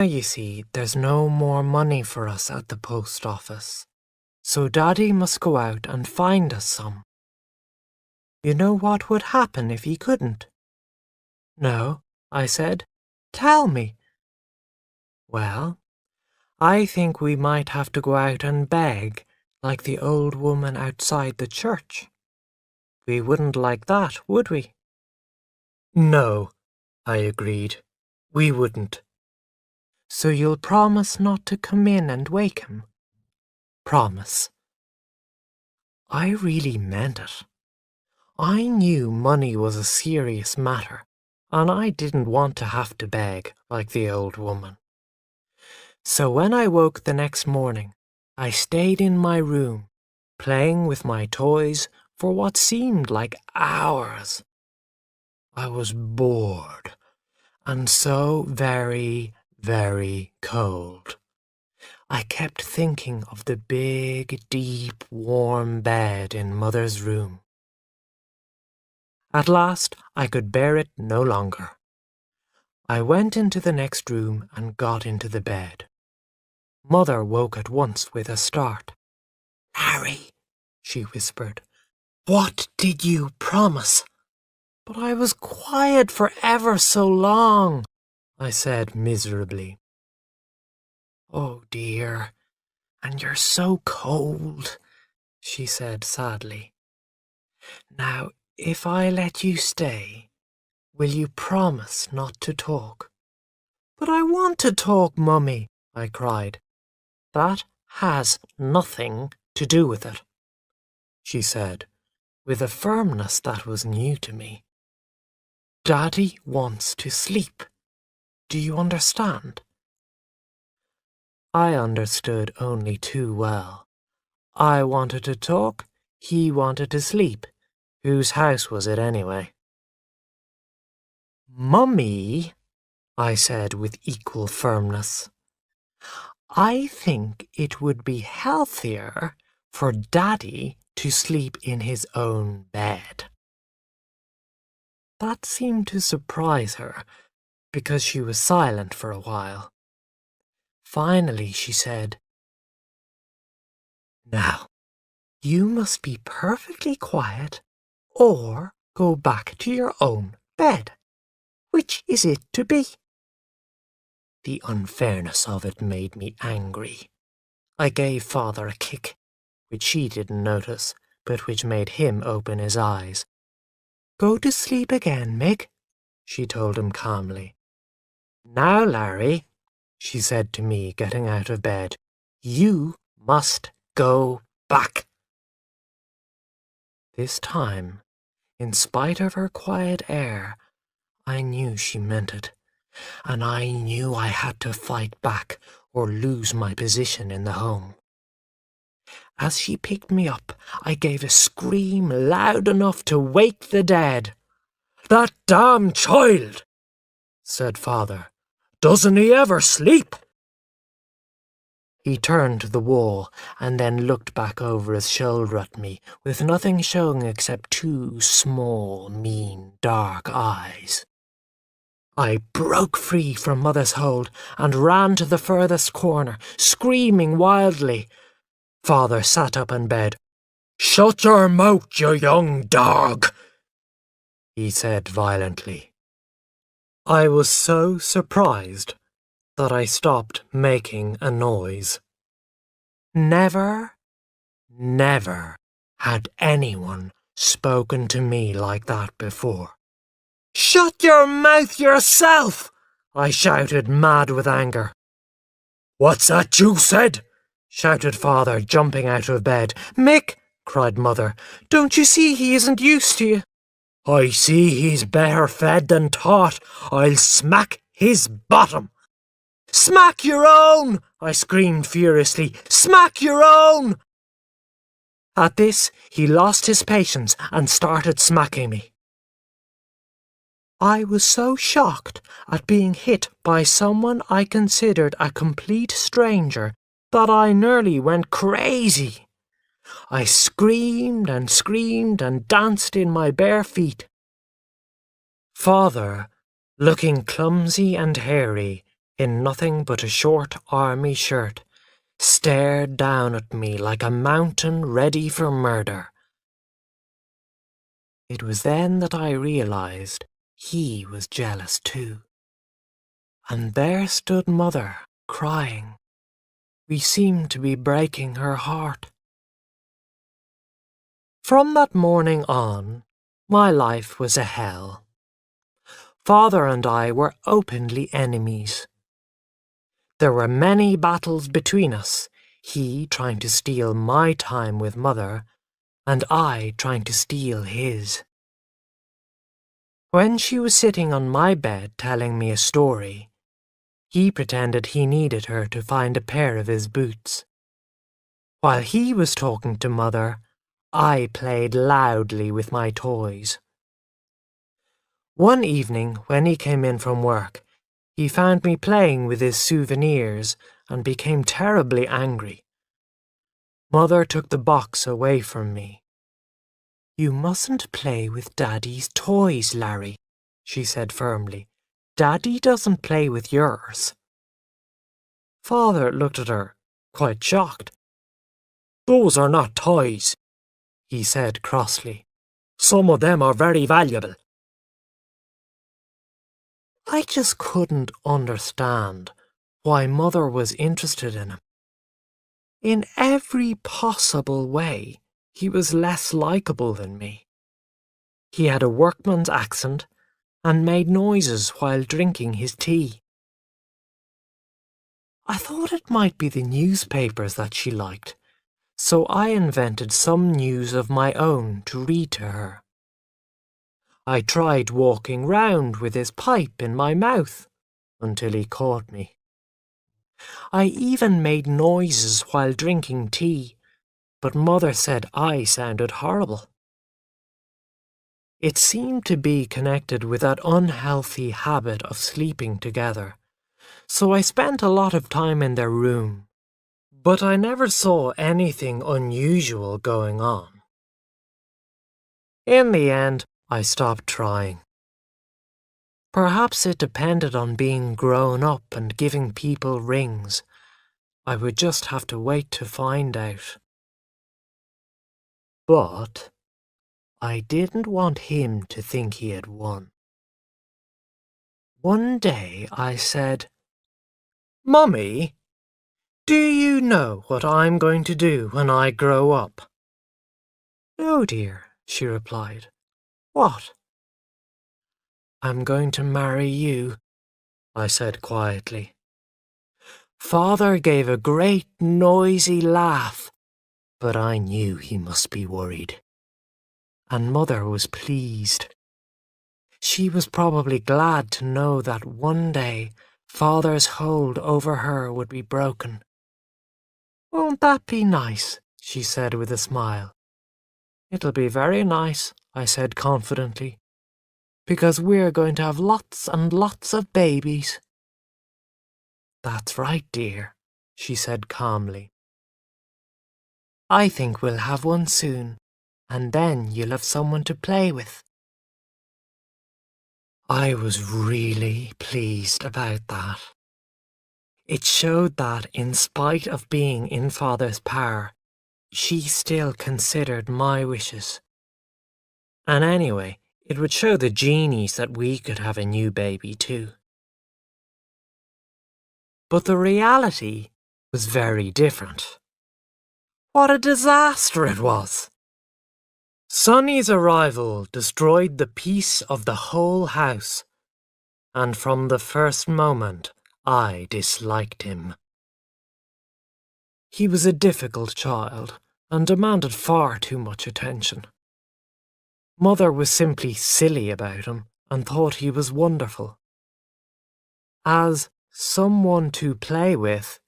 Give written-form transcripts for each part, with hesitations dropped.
You see, there's no more money for us at the post office, so Daddy must go out and find us some. You know what would happen if he couldn't? No, I said. Tell me. Well, I think we might have to go out and beg, like the old woman outside the church. We wouldn't like that, would we? No, I agreed. We wouldn't. So you'll promise not to come in and wake him? Promise. I really meant it. I knew money was a serious matter, and I didn't want to have to beg like the old woman. So when I woke the next morning, I stayed in my room, playing with my toys for what seemed like hours. I was bored, and so very, very cold. I kept thinking of the big, deep, warm bed in Mother's room. At last, I could bear it no longer. I went into the next room and got into the bed. Mother woke at once with a start. "Harry," she whispered, "what did you promise?" "But I was quiet for ever so long," I said miserably. "Oh dear, and you're so cold," she said sadly. "Now, if I let you stay, will you promise not to talk?" "But I want to talk, Mummy," I cried. "That has nothing to do with it," she said, with a firmness that was new to me. "Daddy wants to sleep. Do you understand?" I understood only too well. I wanted to talk, he wanted to sleep. Whose house was it anyway? "Mummy," I said with equal firmness, "I think it would be healthier for Daddy to sleep in his own bed." That seemed to surprise her, because she was silent for a while. Finally she said, "Now, you must be perfectly quiet or go back to your own bed. Which is it to be?" The unfairness of it made me angry. I gave Father a kick, which she didn't notice, but which made him open his eyes. "Go to sleep again, Mick," she told him calmly. "Now, Larry," she said to me, getting out of bed, "you must go back." This time, in spite of her quiet air, I knew she meant it, and I knew I had to fight back or lose my position in the home. As she picked me up, I gave a scream loud enough to wake the dead. "That damn child," said Father. "Doesn't he ever sleep?" He turned to the wall and then looked back over his shoulder at me with nothing showing except two small, mean, dark eyes. I broke free from Mother's hold and ran to the furthest corner, screaming wildly. Father sat up in bed. "Shut your mouth, you young dog," he said violently. I was so surprised that I stopped making a noise. Never had anyone spoken to me like that before. "Shut your mouth yourself!" I shouted, mad with anger. "What's that you said?" shouted Father, jumping out of bed. "Mick," cried Mother, "don't you see he isn't used to you?" "I see he's better fed than taught. I'll smack his bottom." "Smack your own!" I screamed furiously. "Smack your own!" At this, he lost his patience and started smacking me. I was so shocked at being hit by someone I considered a complete stranger that I nearly went crazy. I screamed and danced in my bare feet. Father, looking clumsy and hairy, in nothing but a short army shirt, stared down at me like a mountain ready for murder. It was then that I realized he was jealous too. And there stood Mother, crying. We seemed to be breaking her heart. From that morning on, my life was a hell. Father and I were openly enemies. There were many battles between us, he trying to steal my time with Mother, and I trying to steal his. When she was sitting on my bed telling me a story, he pretended he needed her to find a pair of his boots. While he was talking to Mother, I played loudly with my toys. One evening, when he came in from work, he found me playing with his souvenirs and became terribly angry. Mother took the box away from me. "You mustn't play with Daddy's toys, Larry," she said firmly. "Daddy doesn't play with yours." Father looked at her, quite shocked. "Those are not toys," he said crossly. "Some of them are very valuable." I just couldn't understand why Mother was interested in him. In every possible way, he was less likable than me. He had a workman's accent and made noises while drinking his tea. I thought it might be the newspapers that she liked, so I invented some news of my own to read to her. I tried walking round with his pipe in my mouth until he caught me. I even made noises while drinking tea, but Mother said I sounded horrible. It seemed to be connected with that unhealthy habit of sleeping together, so I spent a lot of time in their room, but I never saw anything unusual going on. In the end, I stopped trying. Perhaps it depended on being grown up and giving people rings. I would just have to wait to find out. But I didn't want him to think he had won. One day I said, "Mummy, do you know what I'm going to do when I grow up?" "No, dear," she replied. "What?" "I'm going to marry you," I said quietly. Father gave a great noisy laugh, but I knew he must be worried. And Mother was pleased. She was probably glad to know that one day Father's hold over her would be broken. "Won't that be nice?" she said with a smile. "It'll be very nice," I said confidently, "because we're going to have lots and lots of babies." "That's right, dear," she said calmly. "I think we'll have one soon, and then you'll have someone to play with." I was really pleased about that. It showed that, in spite of being in Father's power, she still considered my wishes. And anyway, it would show the genies that we could have a new baby too. But the reality was very different. What a disaster it was! Sonny's arrival destroyed the peace of the whole house, and from the first moment I disliked him. He was a difficult child and demanded far too much attention. Mother was simply silly about him and thought he was wonderful. As someone to play with,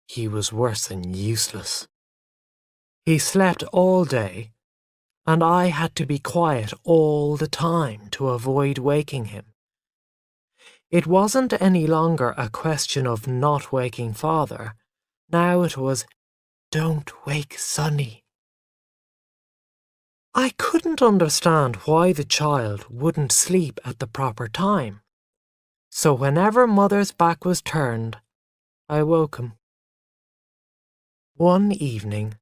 he was worse than useless. He slept all day, and I had to be quiet all the time to avoid waking him. It wasn't any longer a question of not waking Father. Now it was, "Don't wake Sonny." I couldn't understand why the child wouldn't sleep at the proper time. So whenever Mother's back was turned, I woke him. One evening,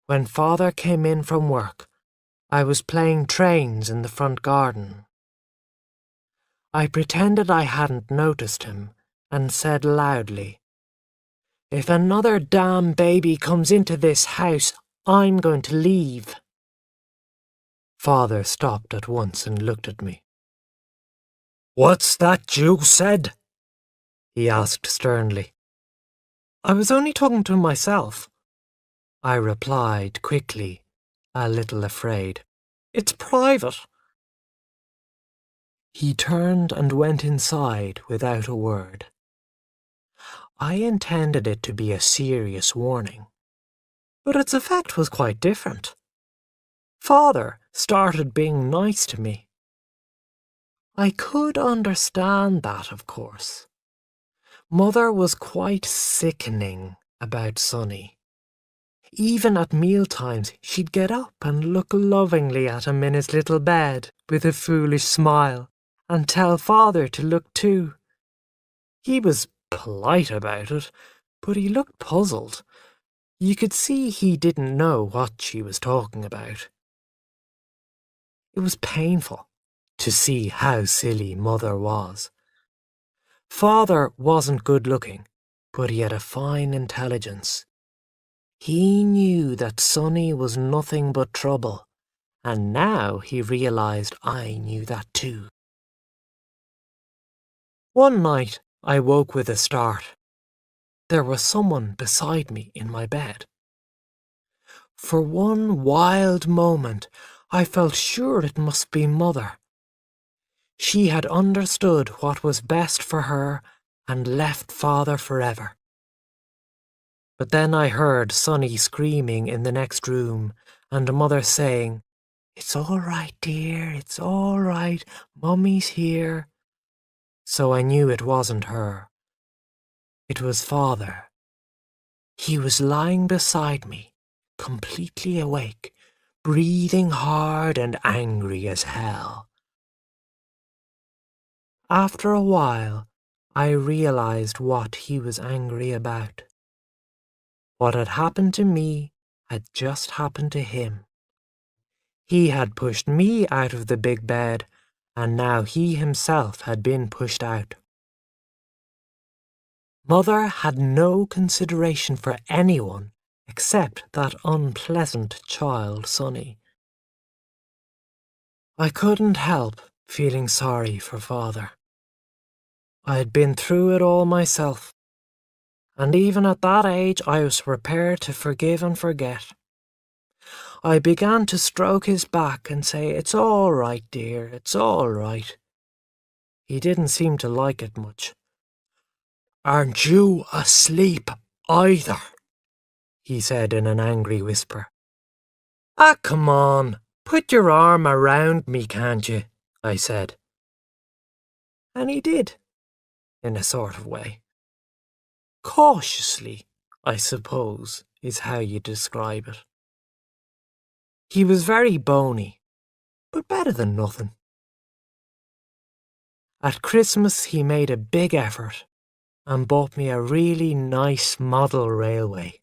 when Father came in from work, I was playing trains in the front garden. I pretended I hadn't noticed him and said loudly, "If another damn baby comes into this house, I'm going to leave." Father stopped at once and looked at me. "What's that you said?" he asked sternly. "I was only talking to myself," I replied quickly, a little afraid. "It's private." He turned and went inside without a word. I intended it to be a serious warning, but its effect was quite different. Father started being nice to me. I could understand that, of course. Mother was quite sickening about Sonny. Even at mealtimes, she'd get up and look lovingly at him in his little bed with a foolish smile and tell Father to look too. He was polite about it, but he looked puzzled. You could see he didn't know what she was talking about. It was painful to see how silly Mother was. Father wasn't good looking, but he had a fine intelligence. He knew that Sonny was nothing but trouble, and now he realized I knew that too. One night I woke with a start. There was someone beside me in my bed. For one wild moment, I felt sure it must be Mother. She had understood what was best for her and left Father forever. But then I heard Sonny screaming in the next room and Mother saying, "It's all right, dear, it's all right, Mummy's here." So I knew it wasn't her. It was Father. He was lying beside me, completely awake, breathing hard and angry as hell. After a while, I realized what he was angry about. What had happened to me had just happened to him. He had pushed me out of the big bed, and now he himself had been pushed out. Mother had no consideration for anyone except that unpleasant child, Sonny. I couldn't help feeling sorry for Father. I had been through it all myself, and even at that age I was prepared to forgive and forget. I began to stroke his back and say, "It's all right, dear, it's all right." He didn't seem to like it much. "Aren't you asleep either?" he said in an angry whisper. "Ah, come on, put your arm around me, can't you?" I said. And he did, in a sort of way. Cautiously, I suppose, is how you describe it. He was very bony, but better than nothing. At Christmas he made a big effort and bought me a really nice model railway.